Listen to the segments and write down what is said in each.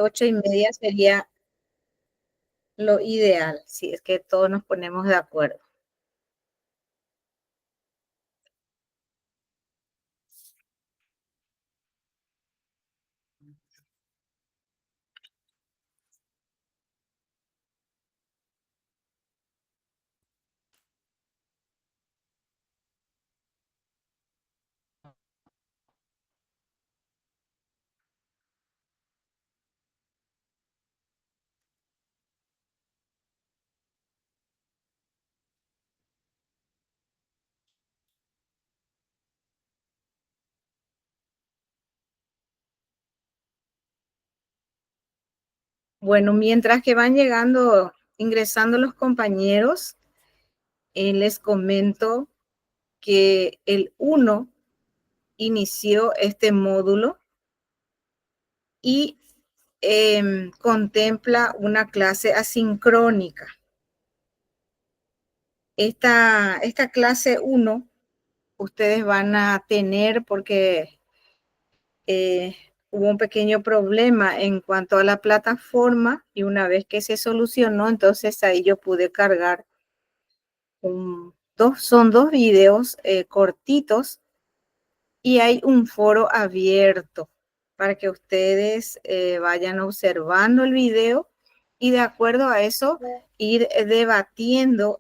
8:30 sería lo ideal, si es que todos nos ponemos de acuerdo. Bueno, mientras que van llegando, ingresando los compañeros, les comento que el 1 inició este módulo y contempla una clase asincrónica. Esta clase 1 ustedes van a tener porque hubo un pequeño problema en cuanto a la plataforma y una vez que se solucionó, entonces ahí yo pude cargar son dos videos cortitos y hay un foro abierto para que ustedes vayan observando el video y de acuerdo a eso ir debatiendo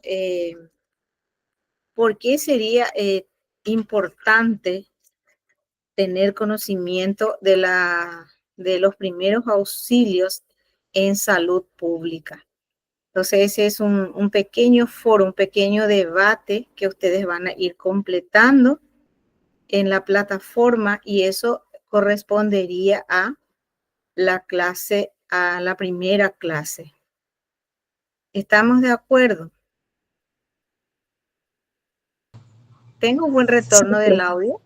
por qué sería importante tener conocimiento de los primeros auxilios en salud pública. Entonces, ese es un pequeño foro, un pequeño debate que ustedes van a ir completando en la plataforma y eso correspondería a la clase, a la primera clase. ¿Estamos de acuerdo? ¿Tengo un buen retorno del audio?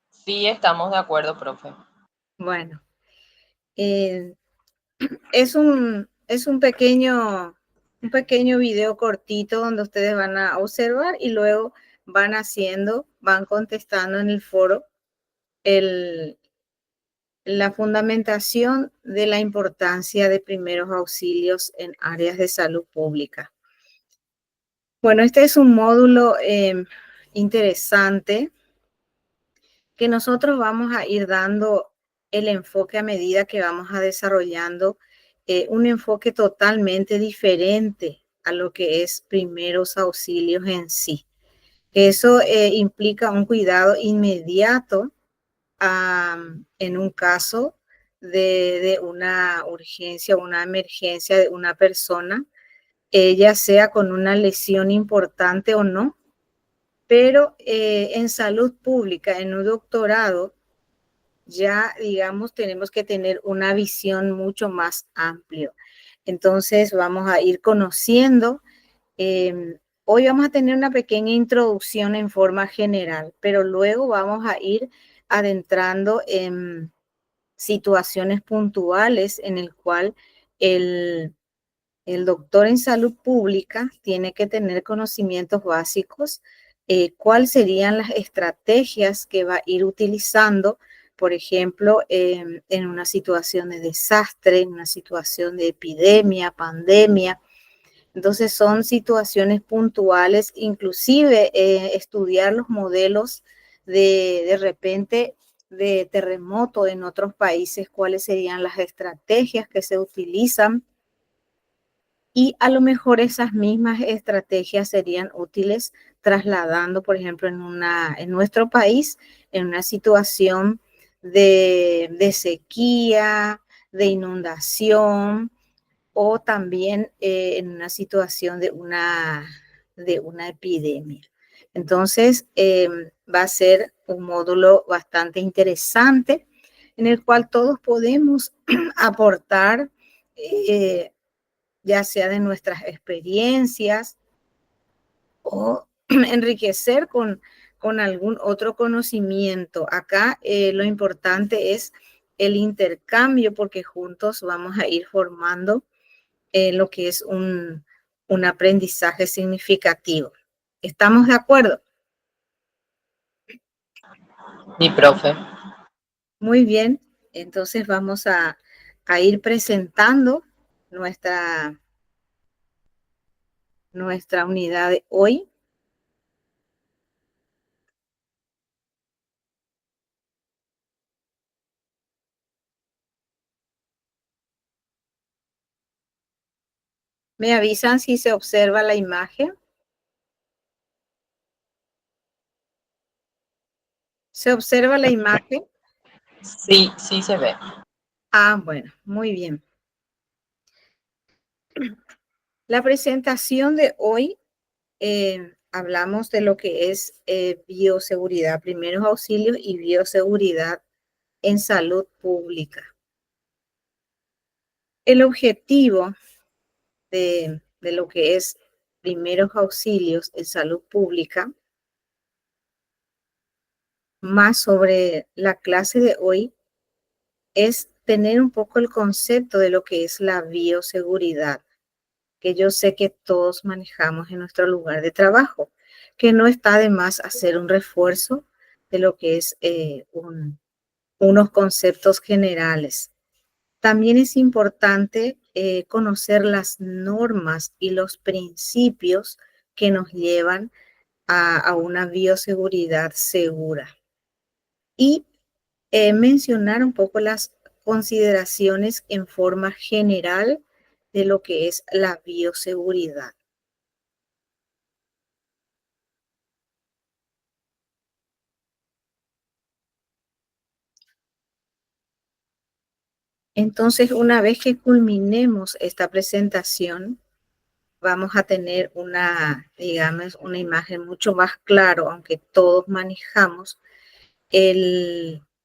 Sí, estamos de acuerdo, profe. Bueno, es un pequeño video cortito donde ustedes van a observar y luego van contestando en el foro la fundamentación de la importancia de primeros auxilios en áreas de salud pública. Bueno, este es un módulo interesante que nosotros vamos a ir dando el enfoque a medida que vamos a desarrollando un enfoque totalmente diferente a lo que es primeros auxilios en sí. Eso implica un cuidado inmediato en un caso de una urgencia o una emergencia de una persona, ya sea con una lesión importante o no, pero en salud pública, en un doctorado, ya, digamos, tenemos que tener una visión mucho más amplia. Entonces, vamos a ir conociendo. Hoy vamos a tener una pequeña introducción en forma general, pero luego vamos a ir adentrando en situaciones puntuales en el cual el, el doctor en salud pública tiene que tener conocimientos básicos, cuáles serían las estrategias que va a ir utilizando, por ejemplo, en una situación de desastre, en una situación de epidemia, pandemia. Entonces son situaciones puntuales, inclusive estudiar los modelos de repente de terremoto en otros países, cuáles serían las estrategias que se utilizan y a lo mejor esas mismas estrategias serían útiles trasladando, por ejemplo, en nuestro país, en una situación de sequía, de inundación, o también en una situación de una epidemia. Entonces, va a ser un módulo bastante interesante en el cual todos podemos aportar, ya sea de nuestras experiencias o enriquecer con algún otro conocimiento. Acá lo importante es el intercambio porque juntos vamos a ir formando lo que es un aprendizaje significativo. ¿Estamos de acuerdo? Sí, profe. Muy bien, entonces vamos a a ir presentando nuestra unidad de hoy. ¿Me avisan si se observa la imagen? ¿Se observa la imagen? Sí, sí se ve. Ah, bueno, muy bien. La presentación de hoy, hablamos de lo que es bioseguridad, primeros auxilios y bioseguridad en salud pública. El objetivo de lo que es primeros auxilios en salud pública, más sobre la clase de hoy, es tener un poco el concepto de lo que es la bioseguridad, que yo sé que todos manejamos en nuestro lugar de trabajo, que no está de más hacer un refuerzo de lo que es unos conceptos generales. También es importante conocer las normas y los principios que nos llevan a una bioseguridad segura. Y mencionar un poco las consideraciones en forma general de lo que es la bioseguridad. Entonces, una vez que culminemos esta presentación, vamos a tener digamos, una imagen mucho más clara, aunque todos manejamos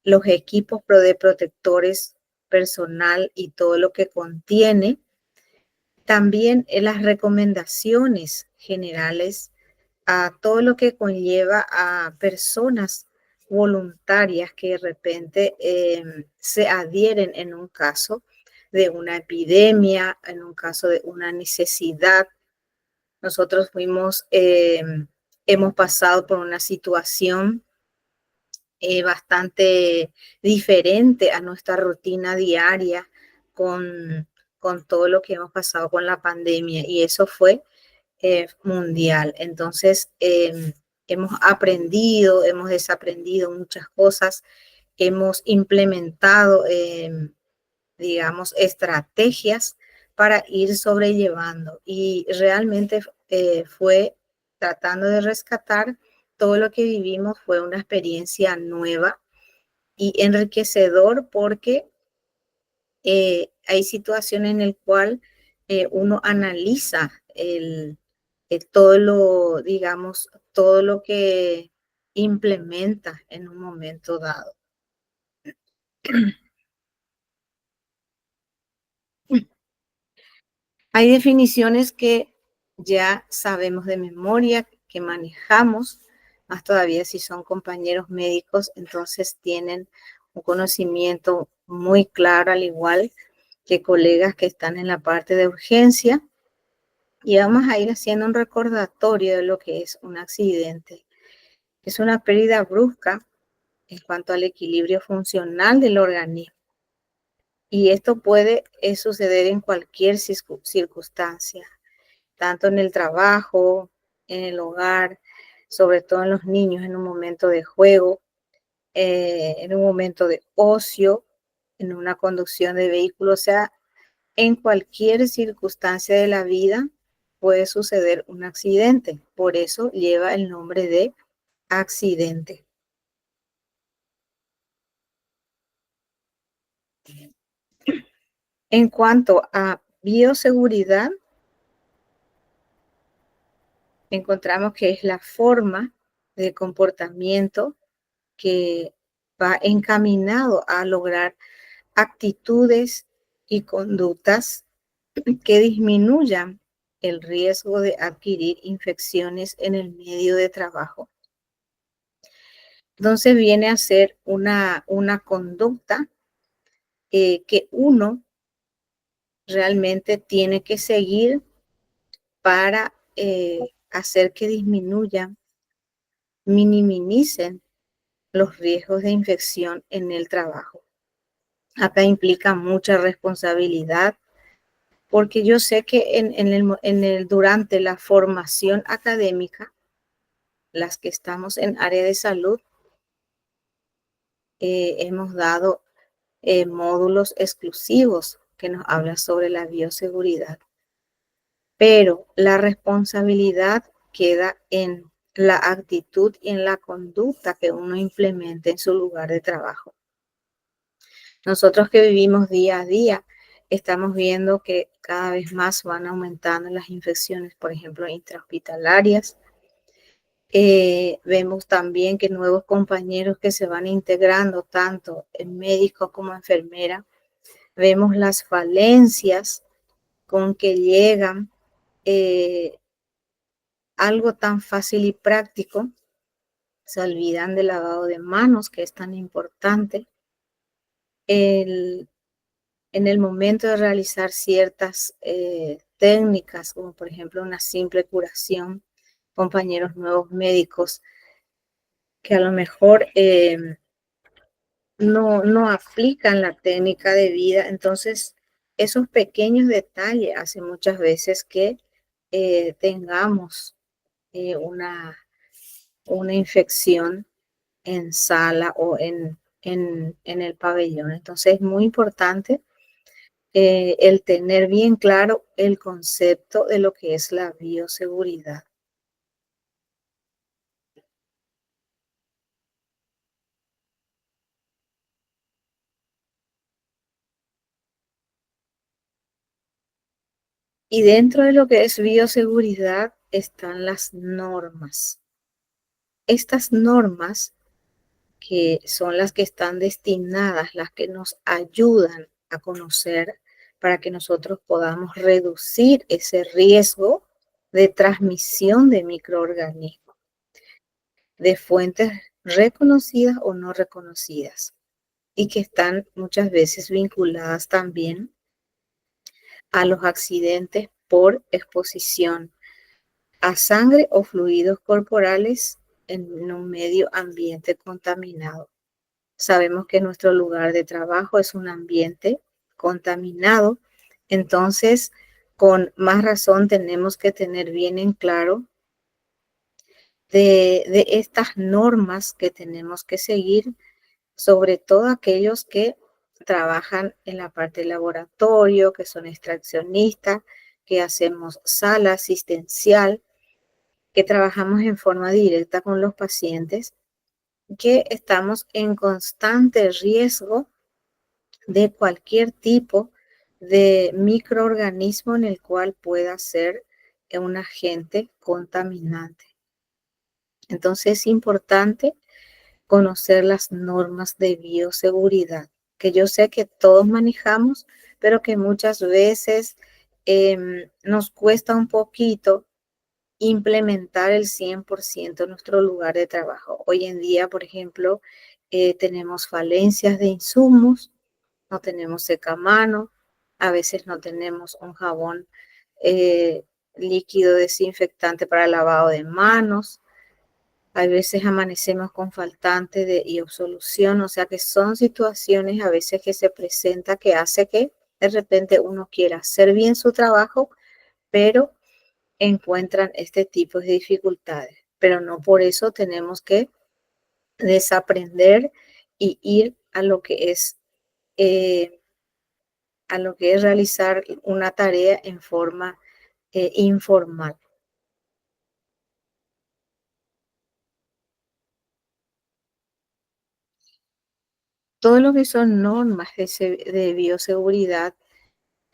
los equipos de protectores personal y todo lo que contiene. También las recomendaciones generales a todo lo que conlleva a personas voluntarias que de repente se adhieren en un caso de una epidemia, en un caso de una necesidad. Nosotros hemos pasado por una situación bastante diferente a nuestra rutina diaria con todo lo que hemos pasado con la pandemia, y eso fue mundial. Entonces, hemos aprendido, hemos desaprendido muchas cosas, hemos implementado, digamos, estrategias para ir sobrellevando, y realmente fue tratando de rescatar todo lo que vivimos. Fue una experiencia nueva y enriquecedor, porque hay situaciones en el cual uno analiza todo lo, digamos, todo lo que implementa en un momento dado. Hay definiciones que ya sabemos de memoria, que manejamos, más todavía si son compañeros médicos, entonces tienen un conocimiento muy claro, al igual que colegas que están en la parte de urgencia. Y vamos a ir haciendo un recordatorio de lo que es un accidente. Es una pérdida brusca en cuanto al equilibrio funcional del organismo. Y esto puede suceder en cualquier circunstancia, tanto en el trabajo, en el hogar, sobre todo en los niños, en un momento de juego, en un momento de ocio, en una conducción de vehículo. O sea, en cualquier circunstancia de la vida puede suceder un accidente. Por eso lleva el nombre de accidente. En cuanto a bioseguridad, encontramos que es la forma de comportamiento que va encaminado a lograr actitudes y conductas que disminuyan el riesgo de adquirir infecciones en el medio de trabajo. Entonces viene a ser una conducta que uno realmente tiene que seguir para hacer que disminuyan, minimicen los riesgos de infección en el trabajo. Acá implica mucha responsabilidad, porque yo sé que durante la formación académica, las que estamos en área de salud, hemos dado módulos exclusivos que nos hablan sobre la bioseguridad, pero la responsabilidad queda en la actitud y en la conducta que uno implemente en su lugar de trabajo. Nosotros que vivimos día a día, estamos viendo que cada vez más van aumentando las infecciones, por ejemplo, intrahospitalarias. Vemos también que nuevos compañeros que se van integrando, tanto en médico como enfermera, vemos las falencias con que llegan, algo tan fácil y práctico, se olvidan del lavado de manos, que es tan importante. En el momento de realizar ciertas técnicas, como por ejemplo una simple curación, compañeros nuevos médicos que a lo mejor no aplican la técnica de vida. Entonces, esos pequeños detalles hacen muchas veces que tengamos una infección en sala o en el pabellón. Entonces, es muy importante el tener bien claro el concepto de lo que es la bioseguridad. Y dentro de lo que es bioseguridad están las normas. Estas normas, que son las que están destinadas, las que nos ayudan a conocer para que nosotros podamos reducir ese riesgo de transmisión de microorganismos de fuentes reconocidas o no reconocidas, y que están muchas veces vinculadas también a los accidentes por exposición a sangre o fluidos corporales en un medio ambiente contaminado. Sabemos que nuestro lugar de trabajo es un ambiente contaminado, entonces con más razón tenemos que tener bien en claro de estas normas que tenemos que seguir, sobre todo aquellos que trabajan en la parte de laboratorio, que son extraccionistas, que hacemos sala asistencial, que trabajamos en forma directa con los pacientes, que estamos en constante riesgo de cualquier tipo de microorganismo en el cual pueda ser un agente contaminante. Entonces es importante conocer las normas de bioseguridad, que yo sé que todos manejamos, pero que muchas veces nos cuesta un poquito implementar el 100% en nuestro lugar de trabajo. Hoy en día, por ejemplo, tenemos falencias de insumos, no tenemos secamano, a veces no tenemos un jabón líquido desinfectante para lavado de manos. A veces amanecemos con faltante de iobsolución, o sea que son situaciones a veces que se presenta que hace que de repente uno quiera hacer bien su trabajo, pero encuentran este tipo de dificultades. Pero no por eso tenemos que desaprender y ir eh, a lo que es realizar una tarea en forma informal. Todo lo que son normas de bioseguridad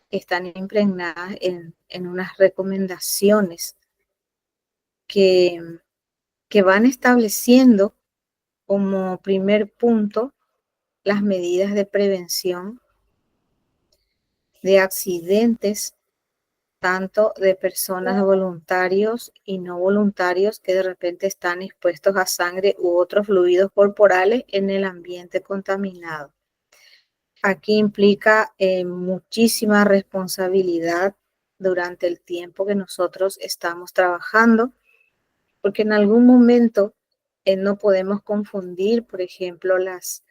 están impregnadas en unas recomendaciones que, que van estableciendo como primer punto las medidas de prevención de accidentes, tanto de personas voluntarios y no voluntarios que de repente están expuestos a sangre u otros fluidos corporales en el ambiente contaminado. Aquí implica muchísima responsabilidad durante el tiempo que nosotros estamos trabajando, porque en algún momento no podemos confundir, por ejemplo, las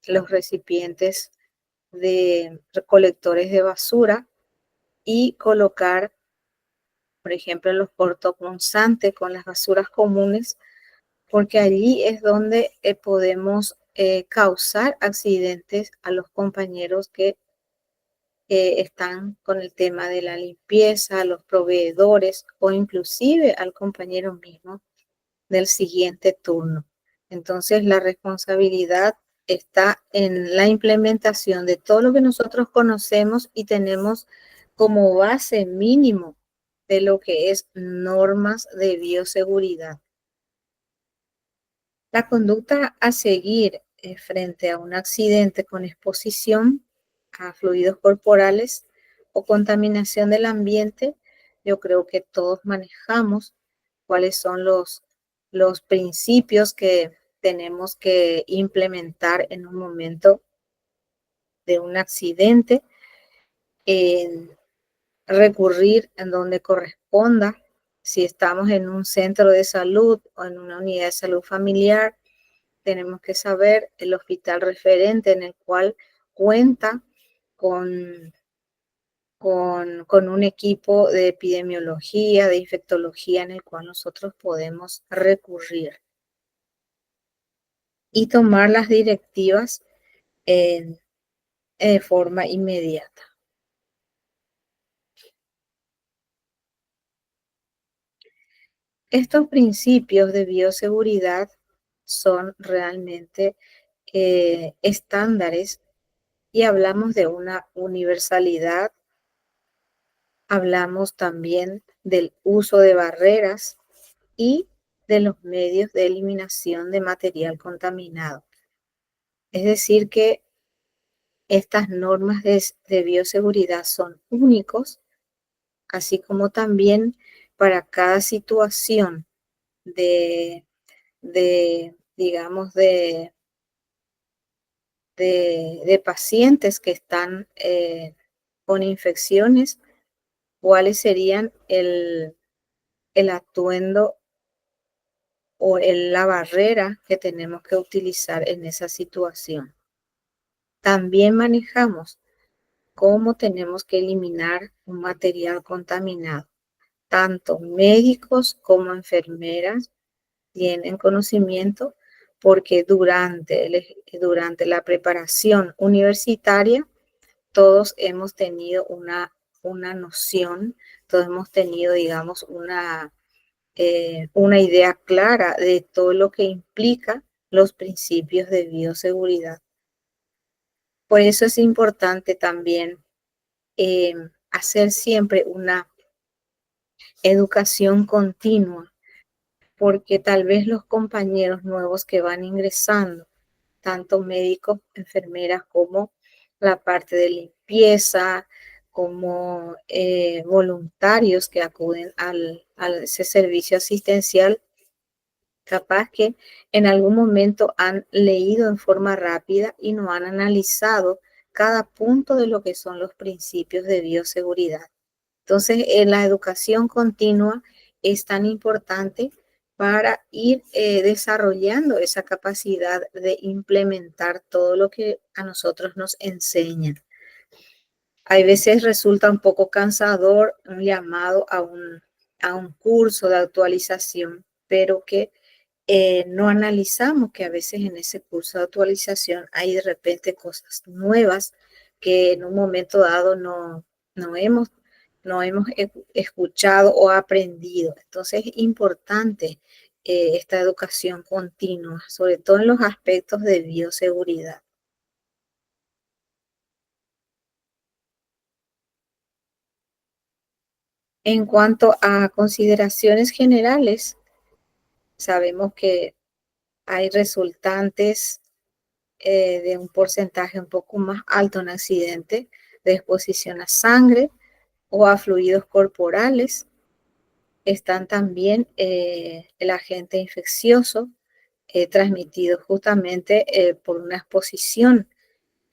los recipientes de recolectores de basura y colocar, por ejemplo, los portapunzantes con las basuras comunes, porque allí es donde podemos causar accidentes a los compañeros que están con el tema de la limpieza, a los proveedores o inclusive al compañero mismo del siguiente turno. Entonces, la responsabilidad está en la implementación de todo lo que nosotros conocemos y tenemos como base mínimo de lo que es normas de bioseguridad. La conducta a seguir frente a un accidente con exposición a fluidos corporales o contaminación del ambiente, yo creo que todos manejamos cuáles son los principios que tenemos que implementar en un momento de un accidente, en recurrir en donde corresponda, si estamos en un centro de salud o en una unidad de salud familiar. Tenemos que saber el hospital referente en el cual cuenta con, con un equipo de epidemiología, de infectología en el cual nosotros podemos recurrir y tomar las directivas en forma inmediata. Estos principios de bioseguridad son realmente estándares y hablamos de una universalidad. Hablamos también del uso de barreras y de los medios de eliminación de material contaminado. Es decir, que estas normas de bioseguridad son únicos, así como también para cada situación digamos, de pacientes que están con infecciones, cuáles serían el atuendo o la barrera que tenemos que utilizar en esa situación. También manejamos cómo tenemos que eliminar un material contaminado. Tanto médicos como enfermeras tienen conocimiento porque durante la preparación universitaria todos hemos tenido una noción, todos hemos tenido, digamos, una idea clara de todo lo que implica los principios de bioseguridad. Por eso es importante también hacer siempre una educación continua, porque tal vez los compañeros nuevos que van ingresando, tanto médicos, enfermeras, como la parte de limpieza, como voluntarios que acuden a ese servicio asistencial, capaz que en algún momento han leído en forma rápida y no han analizado cada punto de lo que son los principios de bioseguridad. Entonces, en la educación continua es tan importante para ir desarrollando esa capacidad de implementar todo lo que a nosotros nos enseñan. Hay veces resulta un poco cansador un llamado a un curso de actualización, pero que no analizamos que a veces en ese curso de actualización hay de repente cosas nuevas que en un momento dado no hemos escuchado o aprendido. Entonces es importante esta educación continua, sobre todo en los aspectos de bioseguridad. En cuanto a consideraciones generales, sabemos que hay resultantes de un porcentaje un poco más alto en accidente de exposición a sangre o a fluidos corporales. Están también el agente infeccioso transmitido justamente por una exposición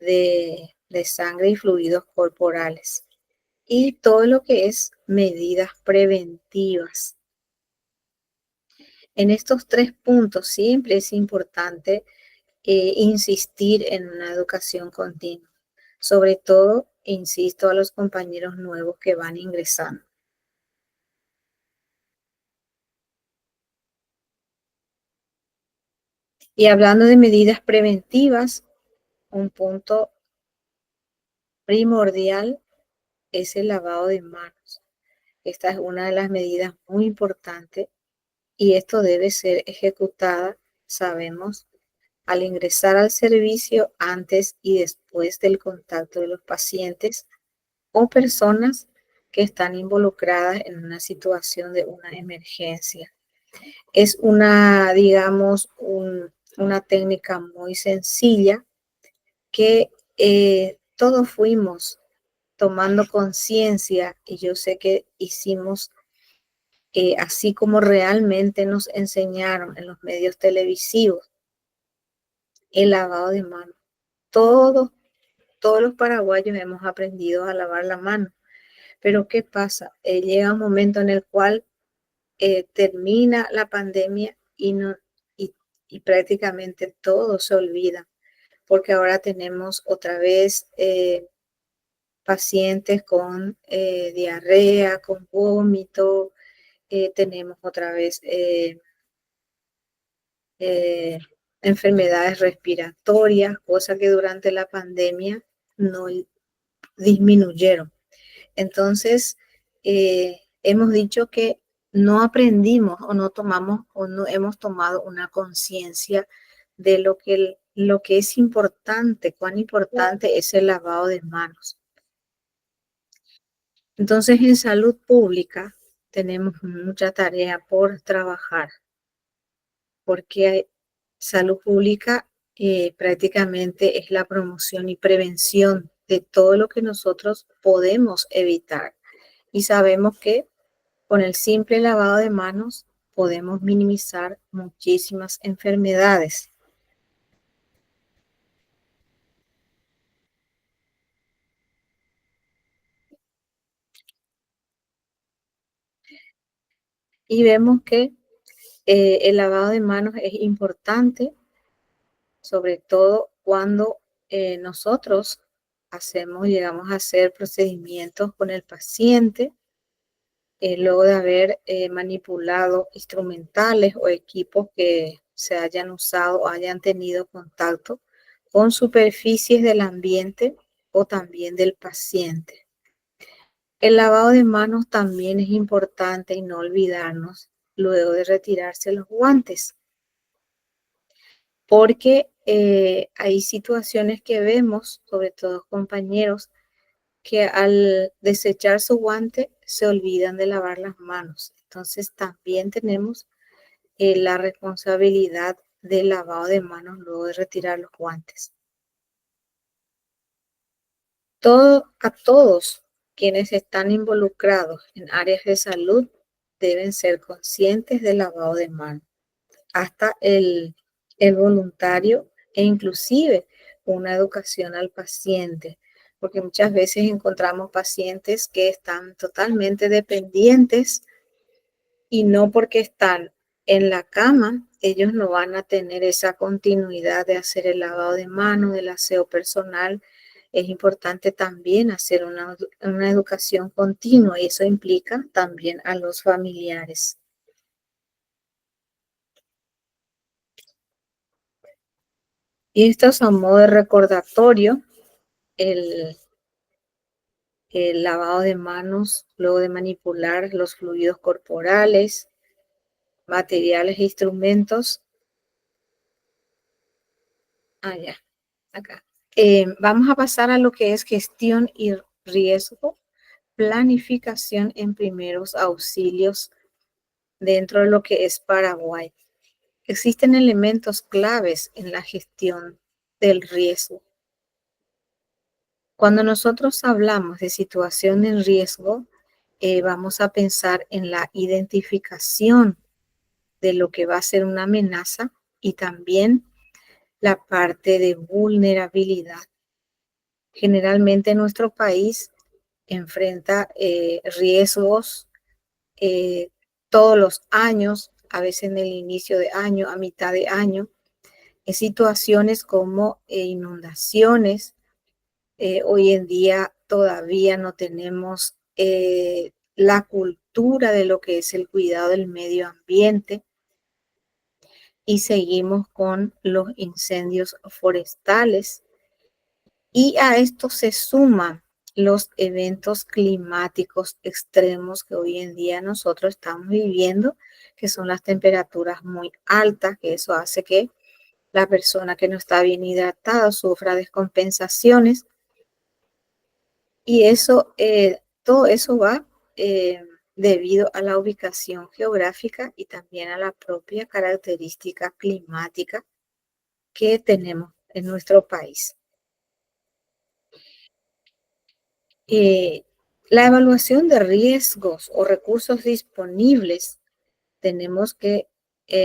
de sangre y fluidos corporales. Y todo lo que es medidas preventivas. En estos 3 puntos siempre es importante insistir en una educación continua. Sobre todo, insisto a los compañeros nuevos que van ingresando. Y hablando de medidas preventivas, un punto primordial es el lavado de manos. Esta es una de las medidas muy importantes y esto debe ser ejecutada, sabemos, al ingresar al servicio antes y después del contacto de los pacientes o personas que están involucradas en una situación de una emergencia. Es una, digamos, una técnica muy sencilla que todos fuimos tomando conciencia y yo sé que hicimos así como realmente nos enseñaron en los medios televisivos el lavado de manos. Todos los paraguayos hemos aprendido a lavar la mano. Pero ¿qué pasa? Llega un momento en el cual termina la pandemia y prácticamente todo se olvida, porque ahora tenemos otra vez pacientes con diarrea, con vómito, tenemos otra vez enfermedades respiratorias, cosas que durante la pandemia no disminuyeron. Entonces, hemos dicho que no aprendimos o no tomamos o no hemos tomado una conciencia de lo que es importante, cuán importante es el lavado de manos. Entonces, en salud pública tenemos mucha tarea por trabajar, porque salud pública prácticamente es la promoción y prevención de todo lo que nosotros podemos evitar. Y sabemos que con el simple lavado de manos podemos minimizar muchísimas enfermedades. Y vemos que el lavado de manos es importante, sobre todo cuando nosotros llegamos a hacer procedimientos con el paciente, luego de haber manipulado instrumentales o equipos que se hayan usado o hayan tenido contacto con superficies del ambiente o también del paciente. El lavado de manos también es importante y no olvidarnos luego de retirarse los guantes, porque hay situaciones que vemos, sobre todo compañeros, que al desechar su guante se olvidan de lavar las manos. Entonces también tenemos la responsabilidad del lavado de manos luego de retirar los guantes. A todos quienes están involucrados en áreas de salud deben ser conscientes del lavado de manos, hasta el voluntario e inclusive una educación al paciente, porque muchas veces encontramos pacientes que están totalmente dependientes y no porque están en la cama, ellos no van a tener esa continuidad de hacer el lavado de manos, del aseo personal. Es importante también hacer una educación continua y eso implica también a los familiares. Y esto es a modo de recordatorio, el, el lavado de manos, luego de manipular los fluidos corporales, materiales e instrumentos. Ya, acá. Vamos a pasar a lo que es gestión y riesgo, planificación en primeros auxilios dentro de lo que es Paraguay. Existen elementos claves en la gestión del riesgo. Cuando nosotros hablamos de situación en riesgo, vamos a pensar en la identificación de lo que va a ser una amenaza y también la parte de vulnerabilidad. Generalmente nuestro país enfrenta riesgos todos los años, a veces en el inicio de año, a mitad de año, situaciones como inundaciones. Hoy en día todavía no tenemos la cultura de lo que es el cuidado del medio ambiente y seguimos con los incendios forestales. Y a esto se suman los eventos climáticos extremos que hoy en día nosotros estamos viviendo, que son las temperaturas muy altas, que eso hace que la persona que no está bien hidratada sufra descompensaciones. Y eso, todo eso va debido a la ubicación geográfica y también a la propia característica climática que tenemos en nuestro país. La evaluación de riesgos o recursos disponibles, tenemos que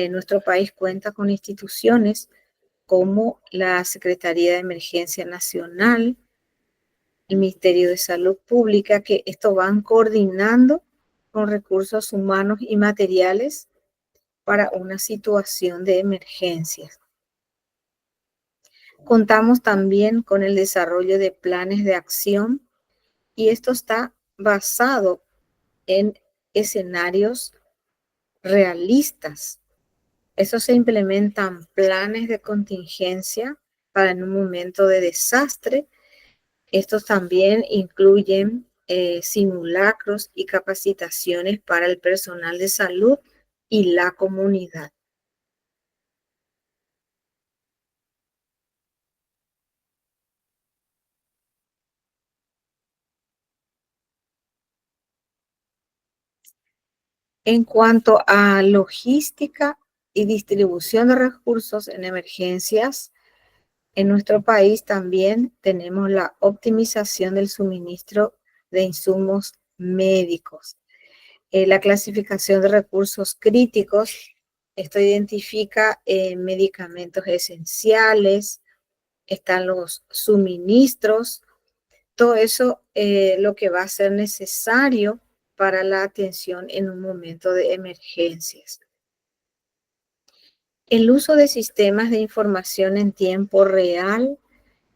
nuestro país cuenta con instituciones como la Secretaría de Emergencia Nacional, el Ministerio de Salud Pública, que esto van coordinando con recursos humanos y materiales para una situación de emergencias. Contamos también con el desarrollo de planes de acción y esto está basado en escenarios realistas. Eso se implementan planes de contingencia para en un momento de desastre. Estos también incluyen simulacros y capacitaciones para el personal de salud y la comunidad. En cuanto a logística y distribución de recursos en emergencias, en nuestro país también tenemos la optimización del suministro de insumos médicos. La clasificación de recursos críticos, esto identifica medicamentos esenciales, están los suministros, todo eso lo que va a ser necesario para la atención en un momento de emergencias. El uso de sistemas de información en tiempo real,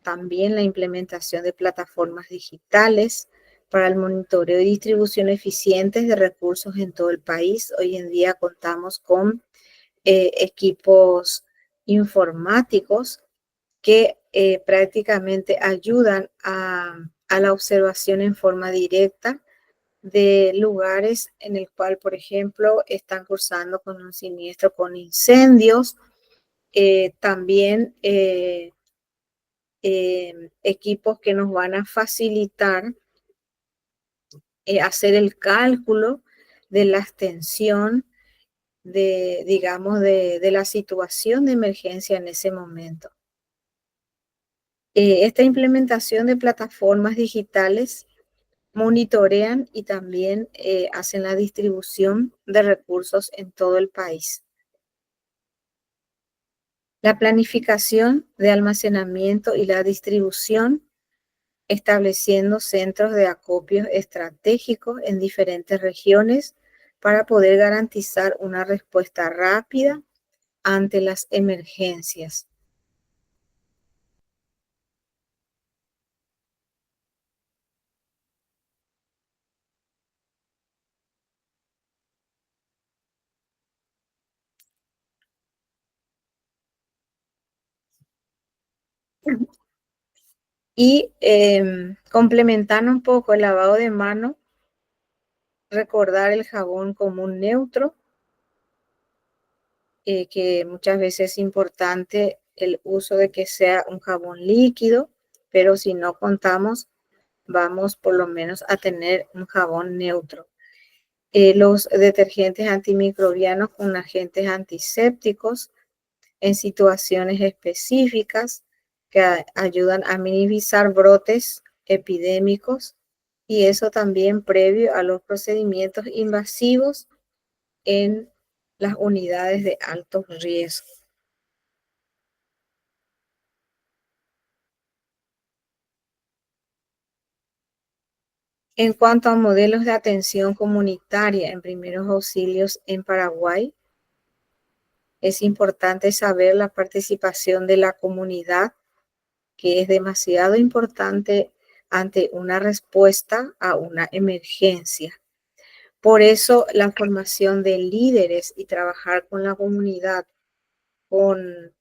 también la implementación de plataformas digitales para el monitoreo y distribución eficientes de recursos en todo el país. Hoy en día contamos con equipos informáticos que prácticamente ayudan a la observación en forma directa de lugares en el cual, por ejemplo, están cursando con un siniestro con incendios. También equipos que nos van a facilitar hacer el cálculo de la extensión de, digamos, de la situación de emergencia en ese momento. Esta implementación de plataformas digitales monitorean y también hacen la distribución de recursos en todo el país. La planificación de almacenamiento y la distribución, estableciendo centros de acopio estratégicos en diferentes regiones para poder garantizar una respuesta rápida ante las emergencias. Y complementando un poco el lavado de mano, recordar el jabón como un neutro, que muchas veces es importante el uso de que sea un jabón líquido, pero si no contamos, vamos por lo menos a tener un jabón neutro. Los detergentes antimicrobianos con agentes antisépticos en situaciones específicas que ayudan a minimizar brotes epidémicos y eso también previo a los procedimientos invasivos en las unidades de alto riesgo. En cuanto a modelos de atención comunitaria en primeros auxilios en Paraguay, Es importante saber la participación de la comunidad, que es demasiado importante ante una respuesta a una emergencia. Por eso la formación de líderes y trabajar con la comunidad, en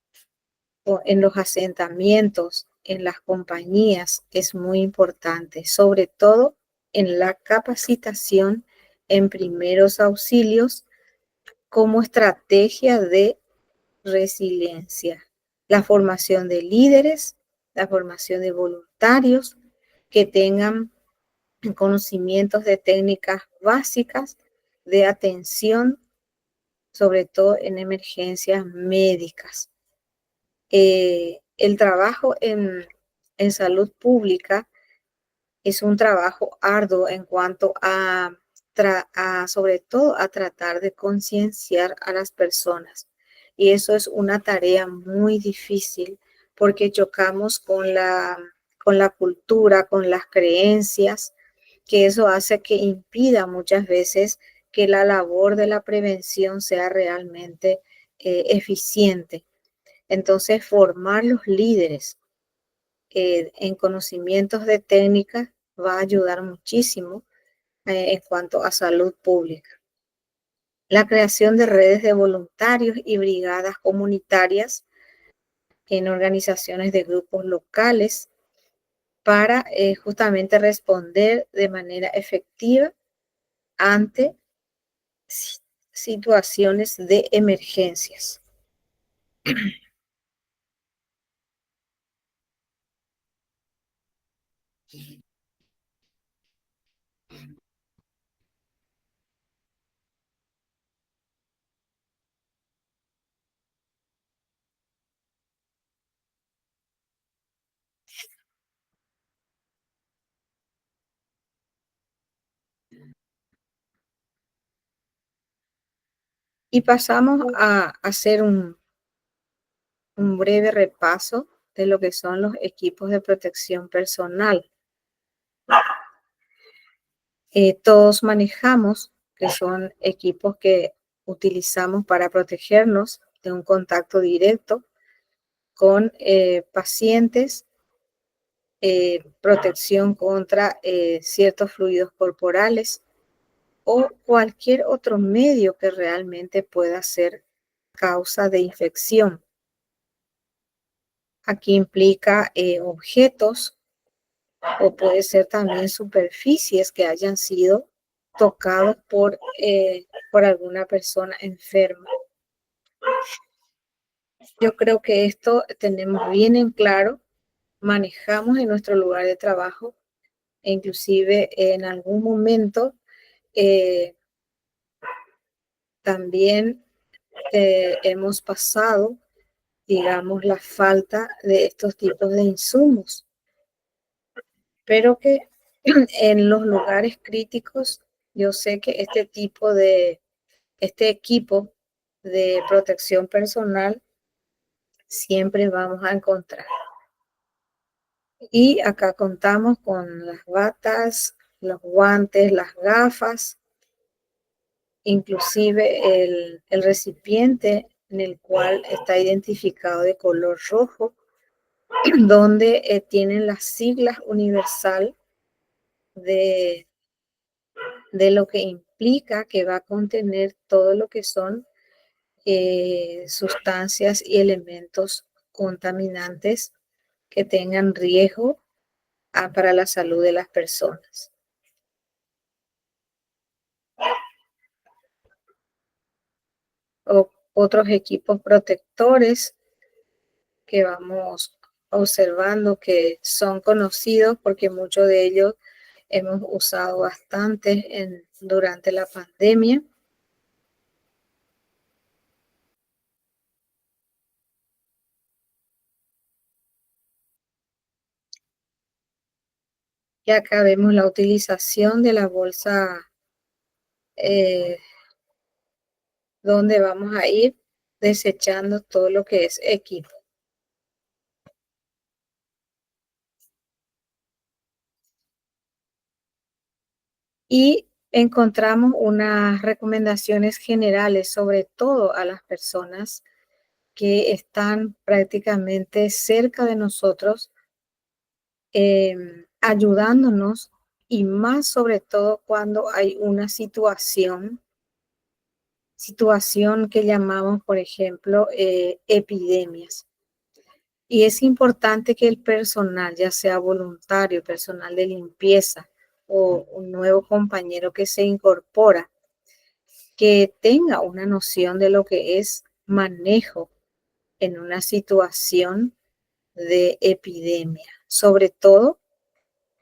los asentamientos, en las compañías, es muy importante, sobre todo en la capacitación en primeros auxilios como estrategia de resiliencia, la formación de líderes, la formación de voluntarios que tengan conocimientos de técnicas básicas de atención, sobre todo en emergencias médicas. El trabajo en salud pública es un trabajo arduo en cuanto sobre todo a tratar de concienciar a las personas. Y eso es una tarea muy difícil porque chocamos con la cultura, con las creencias, que eso hace que impida muchas veces que la labor de la prevención sea realmente eficiente. Entonces, formar los líderes en conocimientos de técnica va a ayudar muchísimo en cuanto a salud pública. La creación de redes de voluntarios y brigadas comunitarias en organizaciones de grupos locales para justamente responder de manera efectiva ante situaciones de emergencias. Y pasamos a hacer un breve repaso de lo que son los equipos de protección personal. Todos manejamos, que son equipos que utilizamos para protegernos de un contacto directo con pacientes, protección contra ciertos fluidos corporales o cualquier otro medio que realmente pueda ser causa de infección. Aquí implica objetos o puede ser también superficies que hayan sido tocados por alguna persona enferma. Yo creo que esto tenemos bien en claro, manejamos en nuestro lugar de trabajo e inclusive en algún momento también hemos pasado, digamos, la falta de estos tipos de insumos, pero que en los lugares críticos yo sé que este equipo de protección personal siempre vamos a encontrar. Y acá contamos con las batas, los guantes, las gafas, inclusive el recipiente en el cual está identificado de color rojo, donde tienen las siglas universal de lo que implica que va a contener todo lo que son sustancias y elementos contaminantes que tengan riesgo para la salud de las personas. Otros equipos protectores que vamos observando que son conocidos porque muchos de ellos hemos usado bastante durante la pandemia. Y acá vemos la utilización de la bolsa donde vamos a ir desechando todo lo que es equipo. Y encontramos unas recomendaciones generales, sobre todo a las personas que están prácticamente cerca de nosotros, ayudándonos, y más sobre todo cuando hay una situación que llamamos, por ejemplo, epidemias. Y es importante que el personal, ya sea voluntario, personal de limpieza o un nuevo compañero que se incorpora, que tenga una noción de lo que es manejo en una situación de epidemia. Sobre todo,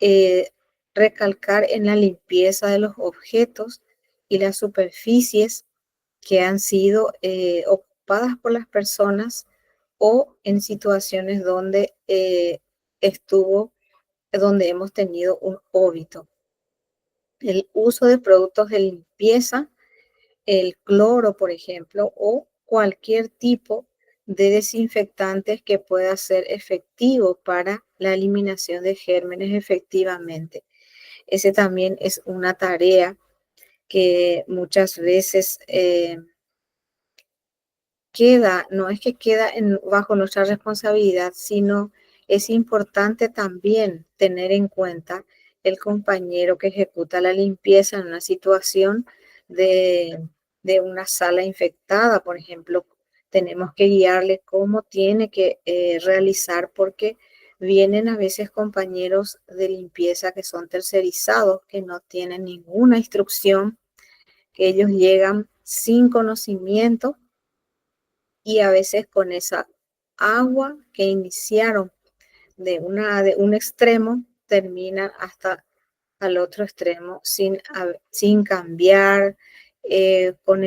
eh, recalcar en la limpieza de los objetos y las superficies que han sido ocupadas por las personas, o en situaciones donde hemos tenido un óbito. El uso de productos de limpieza, el cloro, por ejemplo, o cualquier tipo de desinfectantes que pueda ser efectivo para la eliminación de gérmenes efectivamente. Ese también es una tarea que muchas veces no es que queda bajo nuestra responsabilidad, sino es importante también tener en cuenta el compañero que ejecuta la limpieza en una situación de, de una sala infectada, por ejemplo. Tenemos que guiarle cómo tiene que realizar, porque vienen a veces compañeros de limpieza que son tercerizados, que no tienen ninguna instrucción, que ellos llegan sin conocimiento, y a veces con esa agua que iniciaron de un extremo, terminan hasta al otro extremo sin cambiar, con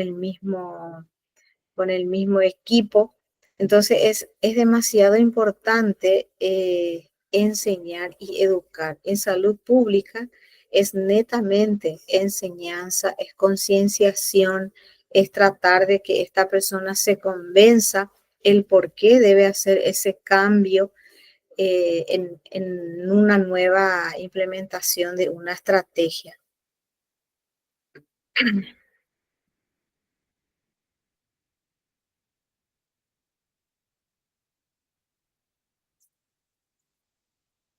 con el mismo equipo. Entonces es demasiado importante enseñar y educar. En salud pública es netamente enseñanza, es concienciación, es tratar de que esta persona se convenza el por qué debe hacer ese cambio en una nueva implementación de una estrategia.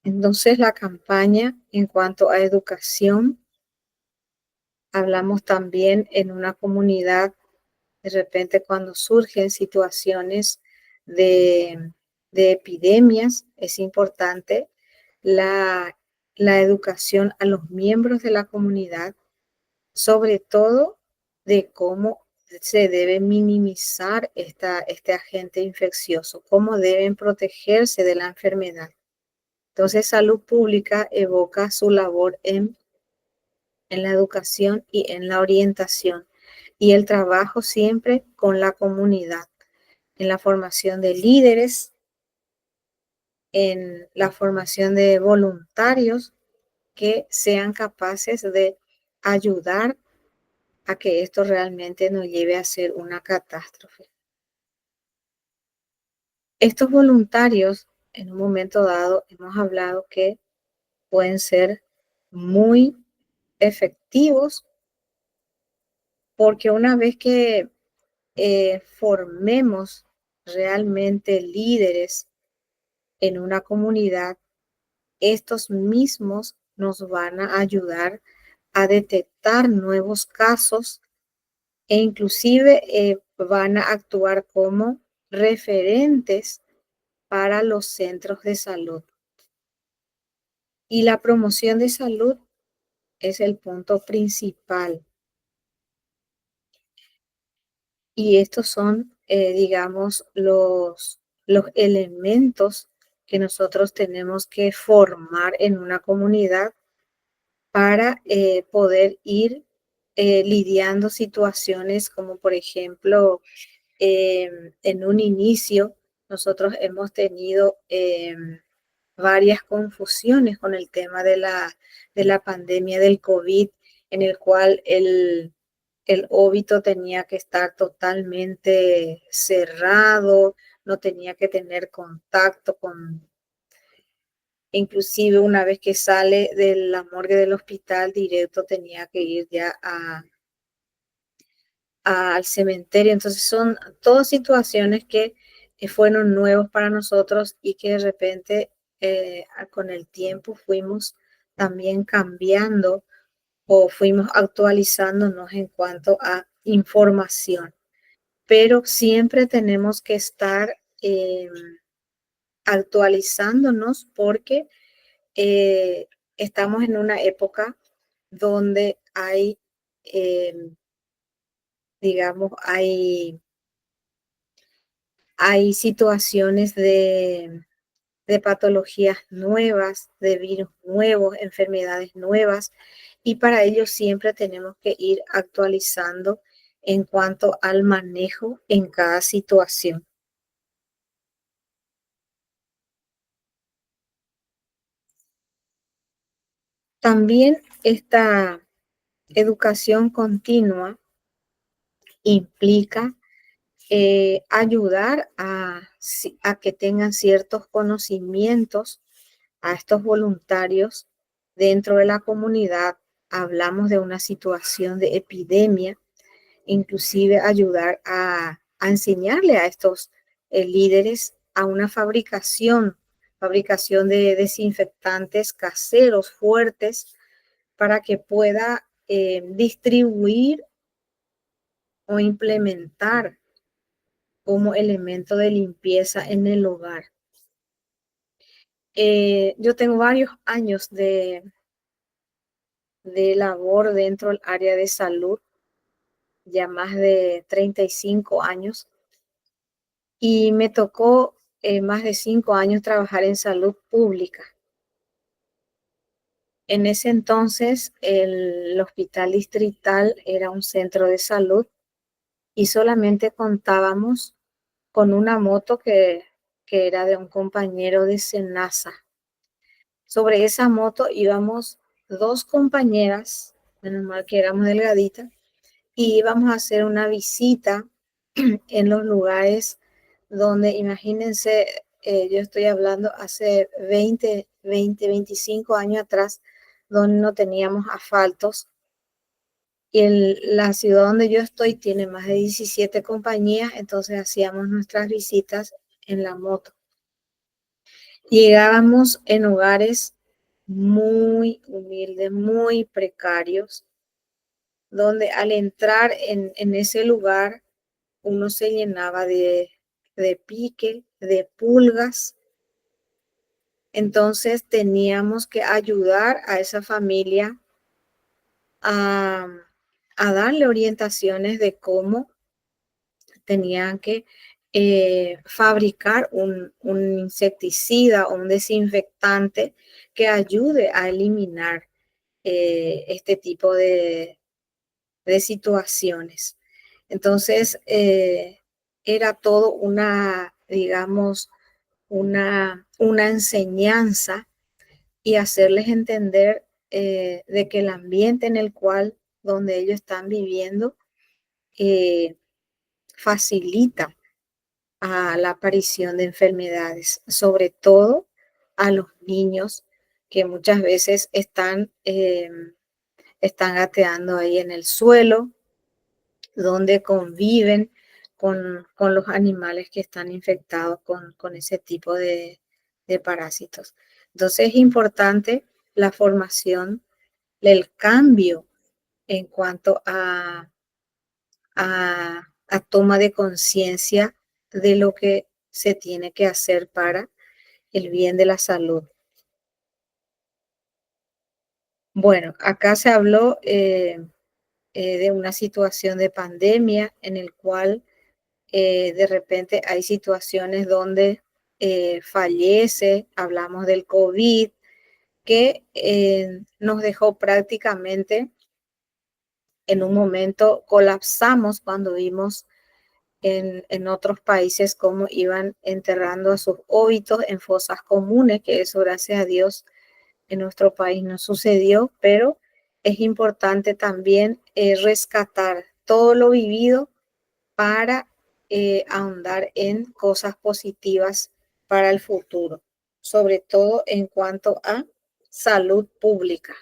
Entonces, la campaña en cuanto a educación, hablamos también en una comunidad, de repente cuando surgen situaciones de, de epidemias, es importante la, la educación a los miembros de la comunidad, sobre todo de cómo se debe minimizar este agente infeccioso, cómo deben protegerse de la enfermedad. Entonces, salud pública evoca su labor en la educación y en la orientación, y el trabajo siempre con la comunidad, en la formación de líderes, en la formación de voluntarios que sean capaces de ayudar a que esto realmente nos lleve a ser una catástrofe. Estos voluntarios, en un momento dado, hemos hablado que pueden ser muy efectivos, porque una vez que formemos realmente líderes en una comunidad, estos mismos nos van a ayudar a detectar nuevos casos, e inclusive van a actuar como referentes para los centros de salud. Y la promoción de salud es el punto principal. Y estos son, digamos, los elementos que nosotros tenemos que formar en una comunidad para poder ir lidiando situaciones como, por ejemplo, en un inicio nosotros hemos tenido varias confusiones con el tema de la pandemia del COVID, en el cual el óbito tenía que estar totalmente cerrado, no tenía que tener contacto con, inclusive una vez que sale de la morgue del hospital, directo tenía que ir ya al cementerio. Entonces son todas situaciones que fueron nuevos para nosotros y que de repente con el tiempo fuimos también cambiando o fuimos actualizándonos en cuanto a información. Pero siempre tenemos que estar actualizándonos porque eh, estamos en una época donde hay, digamos, hay situaciones de patologías nuevas, de virus nuevos, enfermedades nuevas, y para ello siempre tenemos que ir actualizando en cuanto al manejo en cada situación. También esta educación continua implica ayudar a que tengan ciertos conocimientos a estos voluntarios dentro de la comunidad. Hablamos de una situación de epidemia, inclusive ayudar a enseñarle a estos líderes a una fabricación de desinfectantes caseros fuertes para que pueda distribuir o implementar como elemento de limpieza en el hogar. Yo tengo varios años de labor dentro del área de salud, ya más de 35 años, y me tocó más de 5 años trabajar en salud pública. En ese entonces, el hospital distrital era un centro de salud y solamente contábamos con una moto que era de un compañero de Senasa. Sobre esa moto íbamos dos compañeras, menos mal que éramos delgaditas, y íbamos a hacer una visita en los lugares donde, imagínense, yo estoy hablando hace 25 años atrás, donde no teníamos asfaltos. Y la ciudad donde yo estoy tiene más de 17 compañías, entonces hacíamos nuestras visitas en la moto. Llegábamos en hogares muy humildes, muy precarios, donde al entrar en ese lugar uno se llenaba de pique, de pulgas. Entonces teníamos que ayudar a esa familia a, a darle orientaciones de cómo tenían que fabricar un insecticida o un desinfectante que ayude a eliminar este tipo de situaciones. Entonces, era todo una, digamos, una enseñanza y hacerles entender de que el ambiente en el cual, donde ellos están viviendo, eh, facilita a la aparición de enfermedades, sobre todo a los niños que muchas veces están gateando ahí en el suelo, donde conviven con los animales que están infectados con ese tipo de parásitos. Entonces es importante la formación, el cambio en cuanto a toma de conciencia de lo que se tiene que hacer para el bien de la salud. Bueno, acá se habló de una situación de pandemia en el cual de repente hay situaciones donde fallece, hablamos del COVID, que nos dejó prácticamente en un momento, colapsamos cuando vimos en otros países cómo iban enterrando a sus óbitos en fosas comunes, que eso gracias a Dios en nuestro país no sucedió, pero es importante también rescatar todo lo vivido para ahondar en cosas positivas para el futuro, sobre todo en cuanto a salud pública.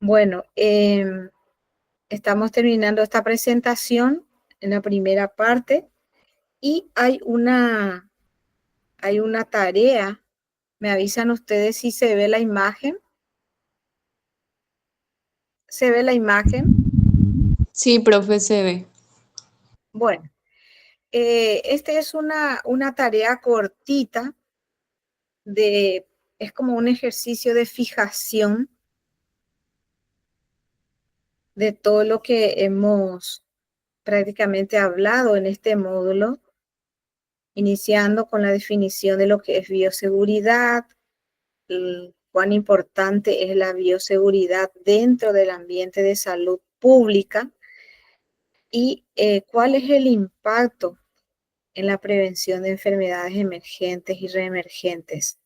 Bueno, estamos terminando esta presentación en la primera parte y hay una tarea. ¿Me avisan ustedes si se ve la imagen? ¿Se ve la imagen? Sí, profe, se ve. Bueno, esta es una tarea cortita es como un ejercicio de fijación de todo lo que hemos prácticamente hablado en este módulo, iniciando con la definición de lo que es bioseguridad, cuán importante es la bioseguridad dentro del ambiente de salud pública y cuál es el impacto en la prevención de enfermedades emergentes y reemergentes.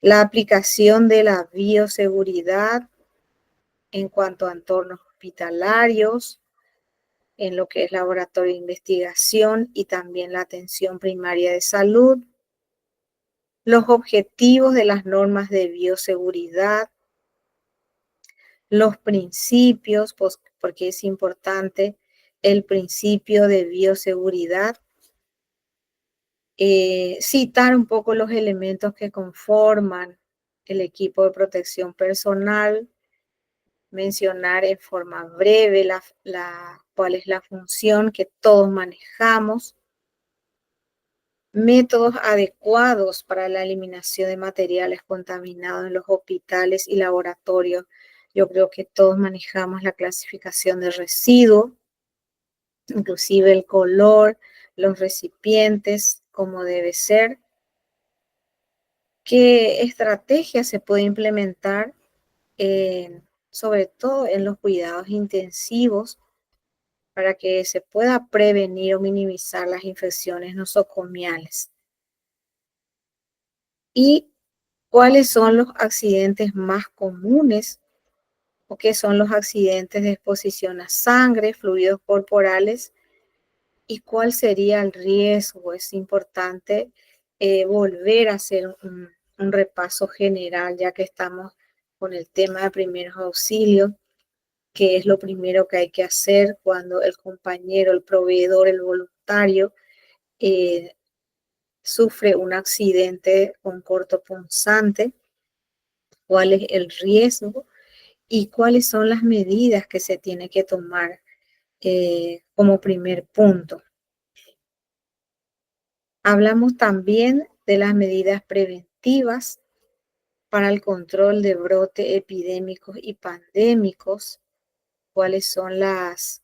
La aplicación de la bioseguridad en cuanto a entornos hospitalarios, en lo que es laboratorio de investigación y también la atención primaria de salud, los objetivos de las normas de bioseguridad, los principios, pues, porque es importante el principio de bioseguridad, citar un poco los elementos que conforman el equipo de protección personal, mencionar en forma breve cuál es la función que todos manejamos, métodos adecuados para la eliminación de materiales contaminados en los hospitales y laboratorios. Yo creo que todos manejamos la clasificación de residuos, inclusive el color, los recipientes, como debe ser. ¿Qué estrategia se puede implementar, sobre todo en los cuidados intensivos, para que se pueda prevenir o minimizar las infecciones nosocomiales? ¿Y cuáles son los accidentes más comunes o qué son los accidentes de exposición a sangre, fluidos corporales? ¿Y cuál sería el riesgo? Es importante volver a hacer un repaso general, ya que estamos con el tema de primeros auxilios, que es lo primero que hay que hacer cuando el compañero, el proveedor, el voluntario sufre un accidente con corto punzante. ¿Cuál es el riesgo y cuáles son las medidas que se tiene que tomar como primer punto? Hablamos también de las medidas preventivas para el control de brotes epidémicos y pandémicos, cuáles son las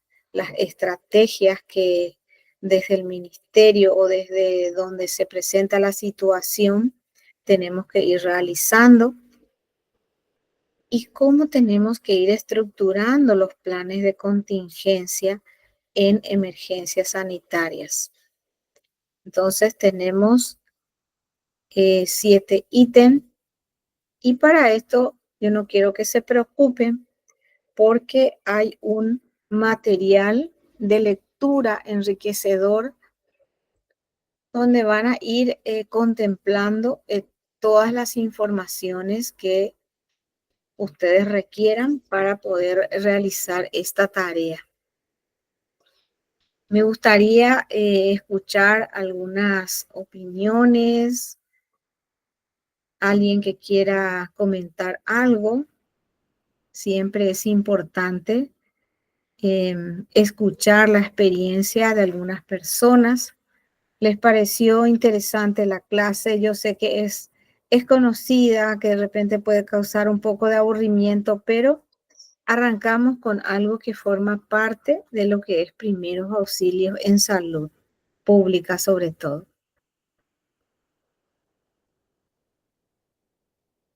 estrategias que desde el ministerio o desde donde se presenta la situación tenemos que ir realizando y cómo tenemos que ir estructurando los planes de contingencia en emergencias sanitarias. Entonces tenemos 7 ítems y para esto yo no quiero que se preocupen porque hay un material de lectura enriquecedor donde van a ir contemplando todas las informaciones que ustedes requieran para poder realizar esta tarea. Me gustaría escuchar algunas opiniones, alguien que quiera comentar algo. Siempre es importante escuchar la experiencia de algunas personas. ¿Les pareció interesante la clase? Yo sé que es conocida, que de repente puede causar un poco de aburrimiento, pero arrancamos con algo que forma parte de lo que es primeros auxilios en salud pública sobre todo.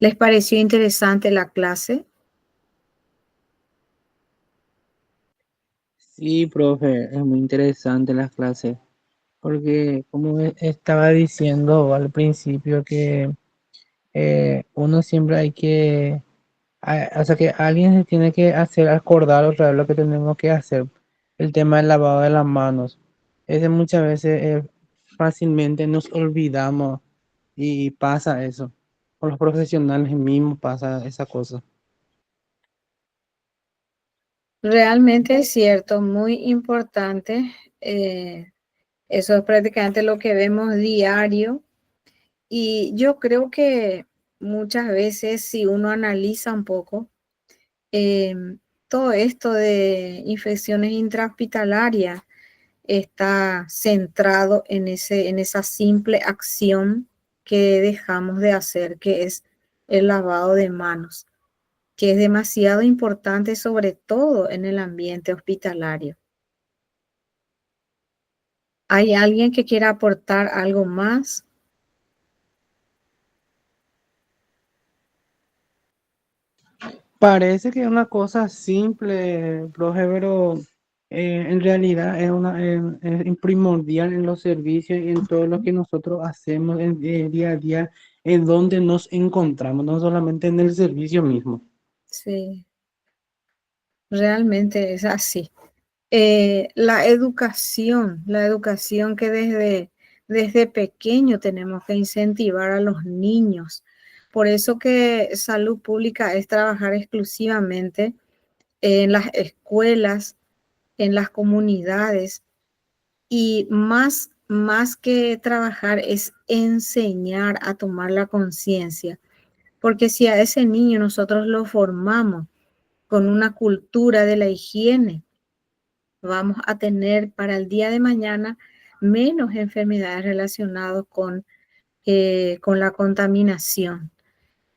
¿Les pareció interesante la clase? Sí, profe, es muy interesante las clases, porque como estaba diciendo al principio que uno siempre hay que, o sea que alguien se tiene que hacer acordar otra vez lo que tenemos que hacer, el tema del lavado de las manos. Ese muchas veces fácilmente nos olvidamos y pasa eso. los profesionales mismos pasa esa cosa. Realmente es cierto, muy importante. Eso es prácticamente lo que vemos diario. Y yo creo que muchas veces, si uno analiza un poco, eh, todo esto de infecciones intrahospitalarias está centrado en esa simple acción que dejamos de hacer, que es el lavado de manos, que es demasiado importante, sobre todo en el ambiente hospitalario. ¿Hay alguien que quiera aportar algo más? Parece que es una cosa simple, profe, pero en realidad es primordial en los servicios y en todo lo que nosotros hacemos día a día, en donde nos encontramos, no solamente en el servicio mismo. Sí, realmente es así. La educación que desde pequeño tenemos que incentivar a los niños. Por eso que salud pública es trabajar exclusivamente en las escuelas, en las comunidades, y más que trabajar es enseñar a tomar la conciencia, porque si a ese niño nosotros lo formamos con una cultura de la higiene, vamos a tener para el día de mañana menos enfermedades relacionadas con la contaminación.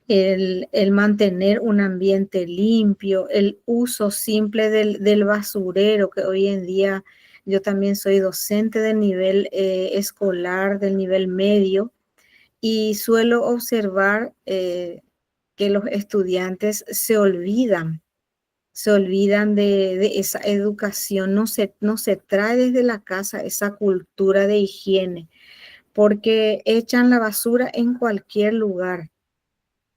El mantener un ambiente limpio, el uso simple del basurero, que hoy en día yo también soy docente del nivel escolar, del nivel medio, y suelo observar que los estudiantes se olvidan de esa educación, no se trae desde la casa esa cultura de higiene, porque echan la basura en cualquier lugar,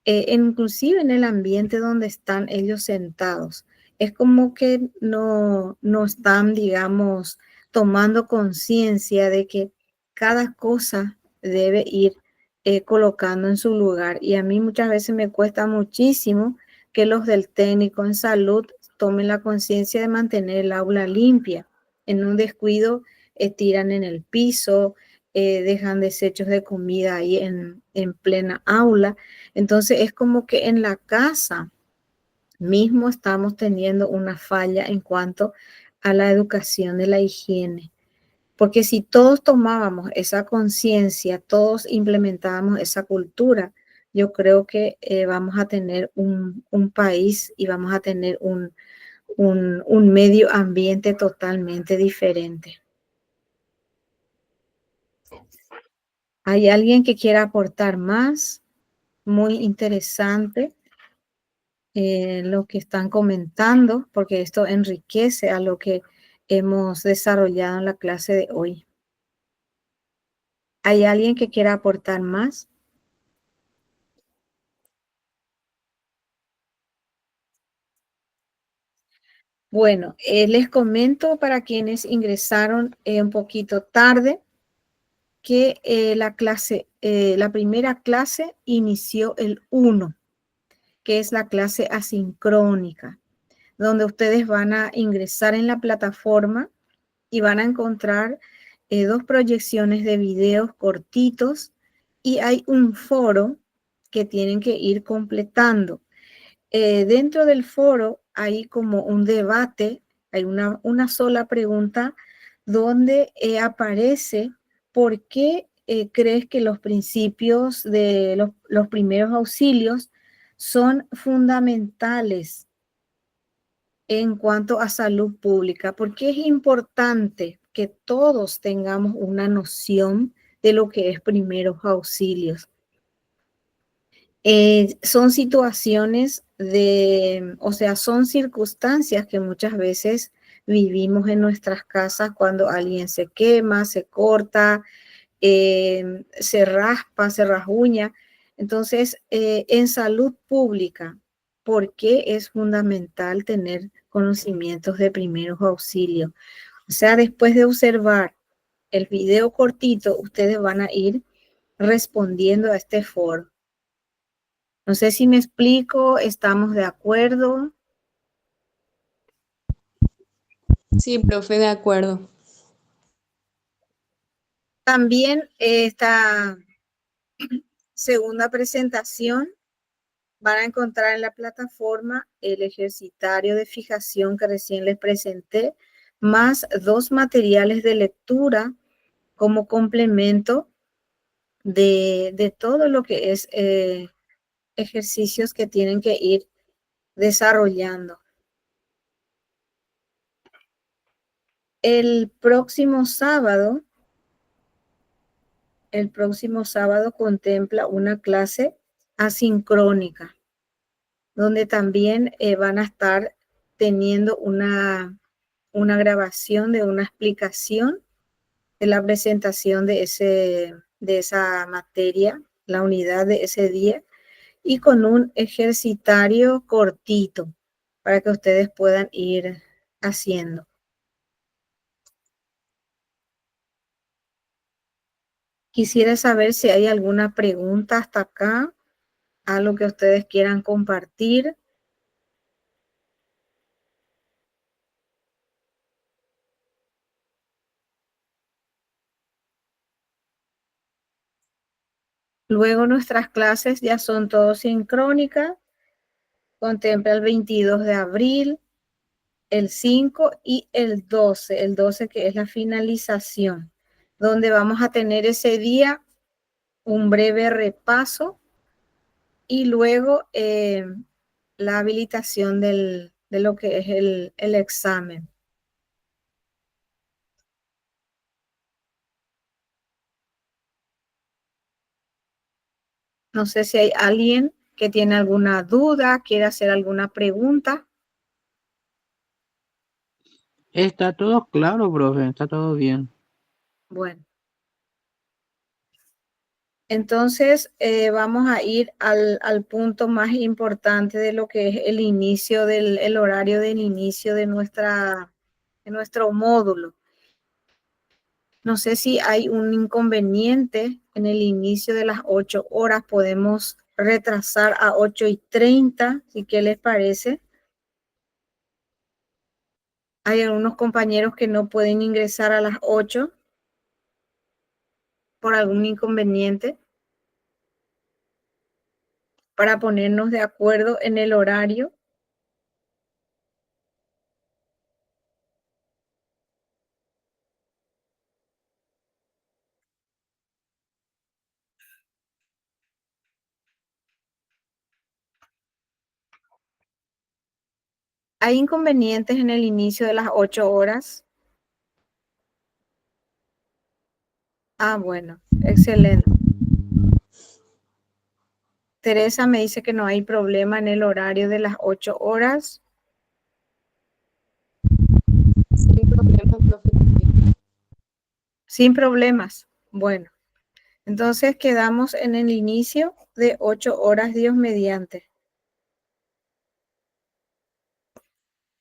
inclusive en el ambiente donde están ellos sentados. Es como que no están, digamos, tomando conciencia de que cada cosa debe ir colocando en su lugar. Y a mí muchas veces me cuesta muchísimo que los del técnico en salud tomen la conciencia de mantener el aula limpia. En un descuido, tiran en el piso, dejan desechos de comida ahí en plena aula. Entonces es como que en la casa mismo estamos teniendo una falla en cuanto a la educación de la higiene. Porque si todos tomábamos esa conciencia, todos implementábamos esa cultura, yo creo que vamos a tener un país y vamos a tener un medio ambiente totalmente diferente. ¿Hay alguien que quiera aportar más? Muy interesante lo que están comentando, porque esto enriquece a lo que hemos desarrollado en la clase de hoy. ¿Hay alguien que quiera aportar más? Bueno, les comento para quienes ingresaron un poquito tarde que la primera clase inició el 1, que es la clase asincrónica, donde ustedes van a ingresar en la plataforma y van a encontrar 2 proyecciones de videos cortitos y hay un foro que tienen que ir completando. Dentro del foro hay como un debate, hay una sola pregunta donde aparece por qué crees que los principios de los primeros auxilios son fundamentales en cuanto a salud pública, porque es importante que todos tengamos una noción de lo que es primeros auxilios. Son situaciones son circunstancias que muchas veces vivimos en nuestras casas cuando alguien se quema, se corta, se raspa, se rasguña. Entonces, en salud pública, ¿por qué es fundamental tener conocimientos de primeros auxilios? O sea, después de observar el video cortito, ustedes van a ir respondiendo a este foro. No sé si me explico, ¿estamos de acuerdo? Sí, profe, de acuerdo. También esta segunda presentación van a encontrar en la plataforma el ejercitario de fijación que recién les presenté, más 2 materiales de lectura como complemento de todo lo que es ejercicios que tienen que ir desarrollando. El próximo sábado contempla una clase asincrónica, donde también van a estar teniendo una grabación de una explicación de la presentación de esa materia, la unidad de ese día, y con un ejercitario cortito para que ustedes puedan ir haciendo. Quisiera saber si hay alguna pregunta hasta acá, algo que ustedes quieran compartir. Luego nuestras clases ya son todas sincrónicas. Contempla el 22 de abril, el 5 y el 12 que es la finalización, donde vamos a tener ese día un breve repaso y luego la habilitación de lo que es el examen. No sé si hay alguien que tiene alguna duda, quiere hacer alguna pregunta. Está todo claro, profe, está todo bien. Bueno. Entonces, vamos a ir al punto más importante de lo que es el inicio el horario del inicio de nuestro módulo. No sé si hay un inconveniente en el inicio de las 8 horas. Podemos retrasar a 8:30, ¿sí? ¿Qué les parece? Hay algunos compañeros que no pueden ingresar a las 8 por algún inconveniente, para ponernos de acuerdo en el horario. ¿Hay inconvenientes en el inicio de las 8 horas? Ah, bueno, excelente. Teresa me dice que no hay problema en el horario de las 8 horas. Sin problema, profe. Sin problemas. Bueno, entonces quedamos en el inicio de 8 horas, Dios mediante.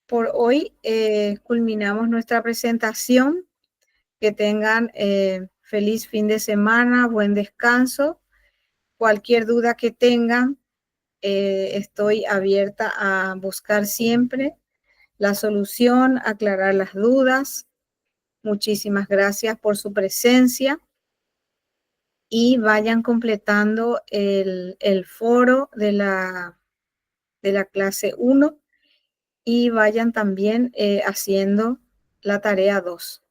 Por hoy culminamos nuestra presentación. Que tengan feliz fin de semana, buen descanso. Cualquier duda que tengan, estoy abierta a buscar siempre la solución, aclarar las dudas. Muchísimas gracias por su presencia y vayan completando el foro de la clase 1 y vayan también haciendo la tarea 2.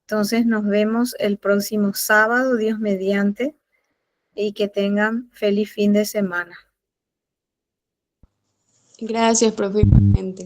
Entonces nos vemos el próximo sábado, Dios mediante, y que tengan feliz fin de semana. Gracias, profe, igualmente.